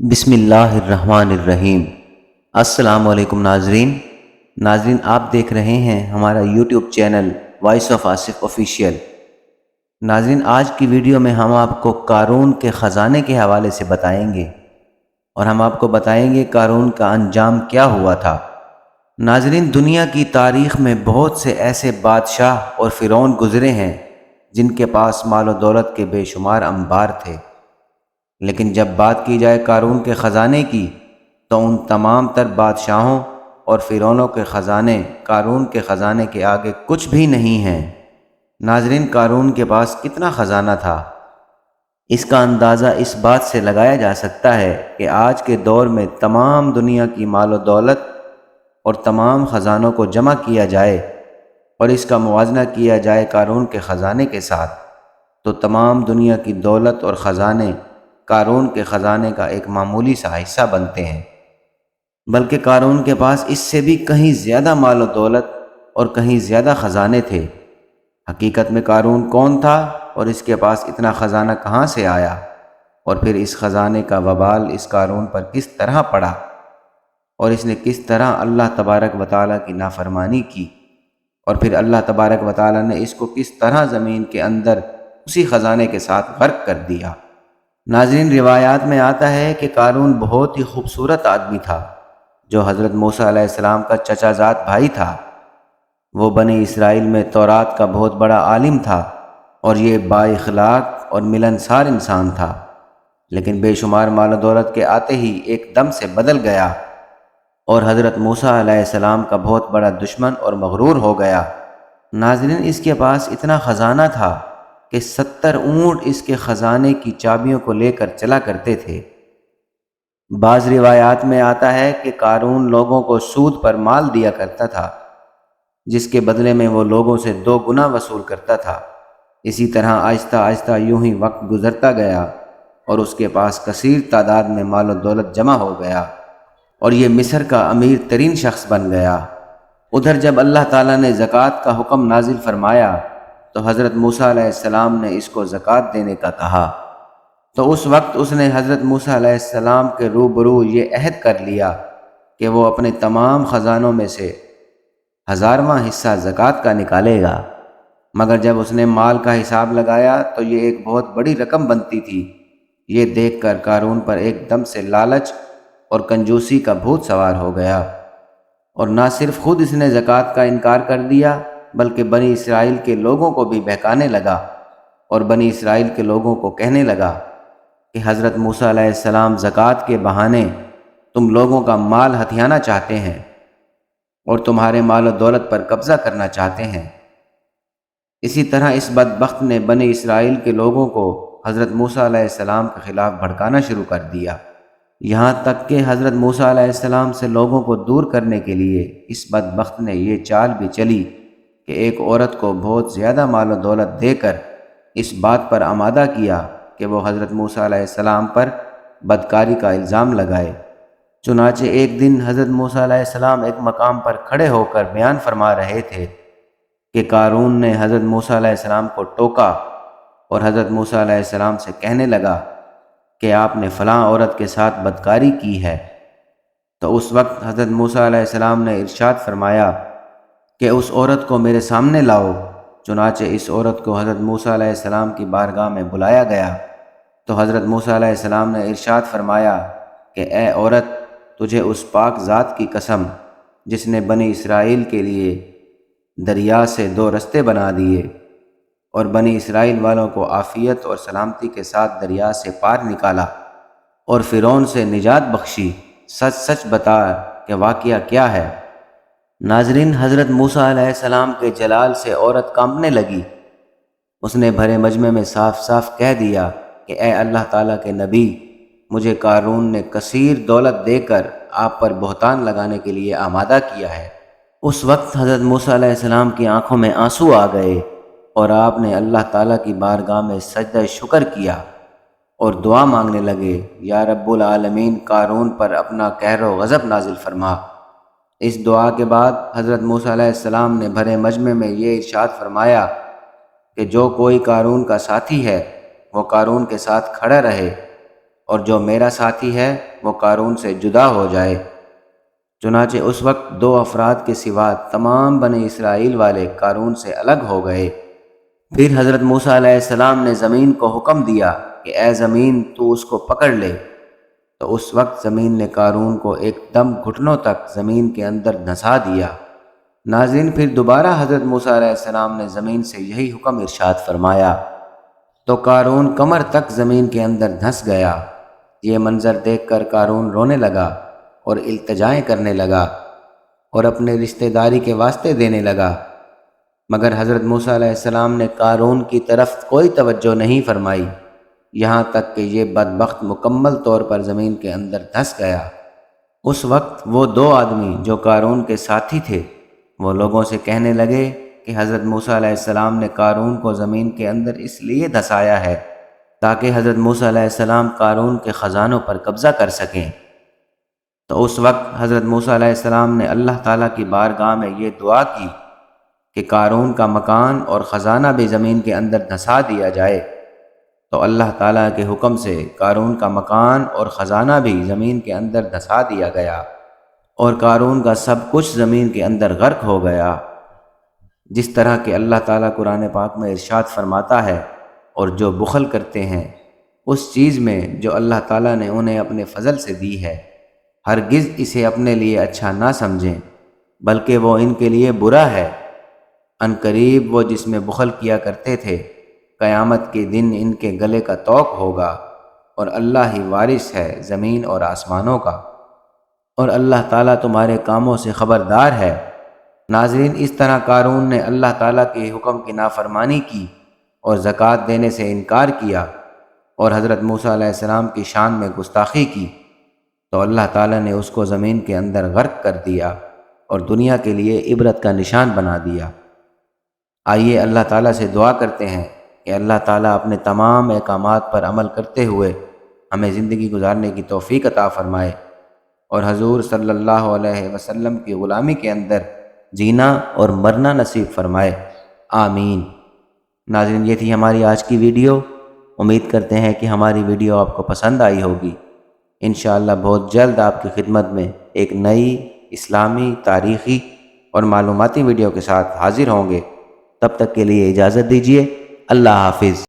بسم اللہ الرحمن الرحیم۔ السلام علیکم ناظرین آپ دیکھ رہے ہیں ہمارا YouTube channel voice of Asif official. ناظرین آج کی ویڈیو میں ہم آپ کو قارون کے خزانے کے حوالے سے بتائیں گے اور ہم آپ کو بتائیں گے قارون کا انجام کیا ہوا تھا۔ ناظرین دنیا کی تاریخ میں بہت سے ایسے بادشاہ اور فرعون گزرے ہیں جن کے پاس مال و دولت کے بے شمار انبار تھے، لیکن جب بات کی جائے قارون کے خزانے کی تو ان تمام تر بادشاہوں اور فرعونوں کے خزانے قارون کے خزانے کے آگے کچھ بھی نہیں ہیں۔ ناظرین قارون کے پاس کتنا خزانہ تھا، اس کا اندازہ اس بات سے لگایا جا سکتا ہے کہ آج کے دور میں تمام دنیا کی مال و دولت اور تمام خزانوں کو جمع کیا جائے اور اس کا موازنہ کیا جائے قارون کے خزانے کے ساتھ، تو تمام دنیا کی دولت اور خزانے قارون کے خزانے کا ایک معمولی سا حصہ بنتے ہیں، بلکہ قارون کے پاس اس سے بھی کہیں زیادہ مال و دولت اور کہیں زیادہ خزانے تھے۔ حقیقت میں قارون کون تھا اور اس کے پاس اتنا خزانہ کہاں سے آیا، اور پھر اس خزانے کا وبال اس قارون پر کس طرح پڑا، اور اس نے کس طرح اللہ تبارک و تعالیٰ کی نافرمانی کی، اور پھر اللہ تبارک و تعالیٰ نے اس کو کس طرح زمین کے اندر اسی خزانے کے ساتھ غرق کر دیا۔ ناظرین روایات میں آتا ہے کہ قارون بہت ہی خوبصورت آدمی تھا جو حضرت موسیٰ علیہ السلام کا چچا زاد بھائی تھا۔ وہ بنی اسرائیل میں تورات کا بہت بڑا عالم تھا اور یہ با اخلاق اور ملنسار انسان تھا، لیکن بے شمار مال و دولت کے آتے ہی ایک دم سے بدل گیا اور حضرت موسیٰ علیہ السلام کا بہت بڑا دشمن اور مغرور ہو گیا۔ ناظرین اس کے پاس اتنا خزانہ تھا کہ 70 اونٹ اس کے خزانے کی چابیوں کو لے کر چلا کرتے تھے۔ بعض روایات میں آتا ہے کہ قارون لوگوں کو سود پر مال دیا کرتا تھا، جس کے بدلے میں وہ لوگوں سے 2 گنا وصول کرتا تھا۔ اسی طرح آہستہ آہستہ یوں ہی وقت گزرتا گیا اور اس کے پاس کثیر تعداد میں مال و دولت جمع ہو گیا اور یہ مصر کا امیر ترین شخص بن گیا۔ ادھر جب اللہ تعالیٰ نے زکوٰۃ کا حکم نازل فرمایا تو حضرت موسیٰ علیہ السلام نے اس کو زکوٰۃ دینے کا کہا، تو اس وقت اس نے حضرت موسیٰ علیہ السلام کے روبرو یہ عہد کر لیا کہ وہ اپنے تمام خزانوں میں سے 1000واں حصہ زکوٰۃ کا نکالے گا، مگر جب اس نے مال کا حساب لگایا تو یہ ایک بہت بڑی رقم بنتی تھی۔ یہ دیکھ کر قارون پر ایک دم سے لالچ اور کنجوسی کا بھوت سوار ہو گیا، اور نہ صرف خود اس نے زکوٰۃ کا انکار کر دیا بلکہ بنی اسرائیل کے لوگوں کو بھی بہکانے لگا اور بنی اسرائیل کے لوگوں کو کہنے لگا کہ حضرت موسیٰ علیہ السلام زکوٰۃ کے بہانے تم لوگوں کا مال ہتھیانا چاہتے ہیں اور تمہارے مال و دولت پر قبضہ کرنا چاہتے ہیں۔ اسی طرح اس بدبخت نے بنی اسرائیل کے لوگوں کو حضرت موسیٰ علیہ السلام کے خلاف بھڑکانا شروع کر دیا، یہاں تک کہ حضرت موسیٰ علیہ السلام سے لوگوں کو دور کرنے کے لیے اس بدبخت نے یہ چال بھی چلی کہ ایک عورت کو بہت زیادہ مال و دولت دے کر اس بات پر آمادہ کیا کہ وہ حضرت موسیٰ علیہ السلام پر بدکاری کا الزام لگائے۔ چنانچہ ایک دن حضرت موسیٰ علیہ السلام ایک مقام پر کھڑے ہو کر بیان فرما رہے تھے کہ قارون نے حضرت موسیٰ علیہ السلام کو ٹوکا اور حضرت موسیٰ علیہ السلام سے کہنے لگا کہ آپ نے فلاں عورت کے ساتھ بدکاری کی ہے۔ تو اس وقت حضرت موسیٰ علیہ السلام نے ارشاد فرمایا کہ اس عورت کو میرے سامنے لاؤ۔ چنانچہ اس عورت کو حضرت موسیٰ علیہ السلام کی بارگاہ میں بلایا گیا تو حضرت موسیٰ علیہ السلام نے ارشاد فرمایا کہ اے عورت، تجھے اس پاک ذات کی قسم جس نے بنی اسرائیل کے لیے دریا سے 2 رستے بنا دیے اور بنی اسرائیل والوں کو عافیت اور سلامتی کے ساتھ دریا سے پار نکالا اور فرعون سے نجات بخشی، سچ سچ بتا کہ واقعہ کیا ہے۔ ناظرین حضرت موسیٰ علیہ السلام کے جلال سے عورت کانپنے لگی۔ اس نے بھرے مجمع میں صاف صاف کہہ دیا کہ اے اللہ تعالیٰ کے نبی، مجھے قارون نے کثیر دولت دے کر آپ پر بہتان لگانے کے لیے آمادہ کیا ہے۔ اس وقت حضرت موسیٰ علیہ السلام کی آنکھوں میں آنسو آ گئے اور آپ نے اللہ تعالیٰ کی بارگاہ میں سجدہ شکر کیا اور دعا مانگنے لگے، یا رب العالمین قارون پر اپنا قہر و غضب نازل فرما۔ اس دعا کے بعد حضرت موسیٰ علیہ السلام نے بھرے مجمع میں یہ ارشاد فرمایا کہ جو کوئی قارون کا ساتھی ہے وہ قارون کے ساتھ کھڑا رہے، اور جو میرا ساتھی ہے وہ قارون سے جدا ہو جائے۔ چنانچہ اس وقت 2 افراد کے سوا تمام بنی اسرائیل والے قارون سے الگ ہو گئے۔ پھر حضرت موسیٰ علیہ السلام نے زمین کو حکم دیا کہ اے زمین تو اس کو پکڑ لے، تو اس وقت زمین نے قارون کو ایک دم گھٹنوں تک زمین کے اندر دھنسا دیا۔ ناظرین، پھر دوبارہ حضرت موسیٰ علیہ السلام نے زمین سے یہی حکم ارشاد فرمایا تو قارون کمر تک زمین کے اندر دھنس گیا۔ یہ منظر دیکھ کر قارون رونے لگا اور التجائیں کرنے لگا اور اپنے رشتہ داری کے واسطے دینے لگا، مگر حضرت موسیٰ علیہ السلام نے قارون کی طرف کوئی توجہ نہیں فرمائی، یہاں تک کہ یہ بدبخت مکمل طور پر زمین کے اندر دھنس گیا۔ اس وقت وہ 2 آدمی جو قارون کے ساتھی تھے، وہ لوگوں سے کہنے لگے کہ حضرت موسیٰ علیہ السلام نے قارون کو زمین کے اندر اس لیے دھنسایا ہے تاکہ حضرت موسیٰ علیہ السلام قارون کے خزانوں پر قبضہ کر سکیں۔ تو اس وقت حضرت موسیٰ علیہ السلام نے اللہ تعالیٰ کی بارگاہ میں یہ دعا کی کہ قارون کا مکان اور خزانہ بھی زمین کے اندر دھنسا دیا جائے۔ تو اللہ تعالیٰ کے حکم سے قارون کا مکان اور خزانہ بھی زمین کے اندر دھنسا دیا گیا اور قارون کا سب کچھ زمین کے اندر غرق ہو گیا، جس طرح کہ اللہ تعالیٰ قرآن پاک میں ارشاد فرماتا ہے، اور جو بخل کرتے ہیں اس چیز میں جو اللہ تعالیٰ نے انہیں اپنے فضل سے دی ہے، ہرگز اسے اپنے لیے اچھا نہ سمجھیں بلکہ وہ ان کے لیے برا ہے۔ ان قریب وہ جس میں بخل کیا کرتے تھے، قیامت کے دن ان کے گلے کا طوق ہوگا، اور اللہ ہی وارث ہے زمین اور آسمانوں کا، اور اللہ تعالیٰ تمہارے کاموں سے خبردار ہے۔ ناظرین، اس طرح قارون نے اللہ تعالیٰ کے حکم کی نافرمانی کی اور زکوٰۃ دینے سے انکار کیا اور حضرت موسیٰ علیہ السلام کی شان میں گستاخی کی، تو اللہ تعالیٰ نے اس کو زمین کے اندر غرق کر دیا اور دنیا کے لیے عبرت کا نشان بنا دیا۔ آئیے اللہ تعالیٰ سے دعا کرتے ہیں کہ اللہ تعالیٰ اپنے تمام احکامات پر عمل کرتے ہوئے ہمیں زندگی گزارنے کی توفیق عطا فرمائے اور حضور صلی اللہ علیہ وسلم کی غلامی کے اندر جینا اور مرنا نصیب فرمائے، آمین۔ ناظرین، یہ تھی ہماری آج کی ویڈیو۔ امید کرتے ہیں کہ ہماری ویڈیو آپ کو پسند آئی ہوگی۔ انشاءاللہ بہت جلد آپ کی خدمت میں ایک نئی اسلامی، تاریخی اور معلوماتی ویڈیو کے ساتھ حاضر ہوں گے۔ تب تک کے لیے اجازت دیجیے۔ اللہ حافظ۔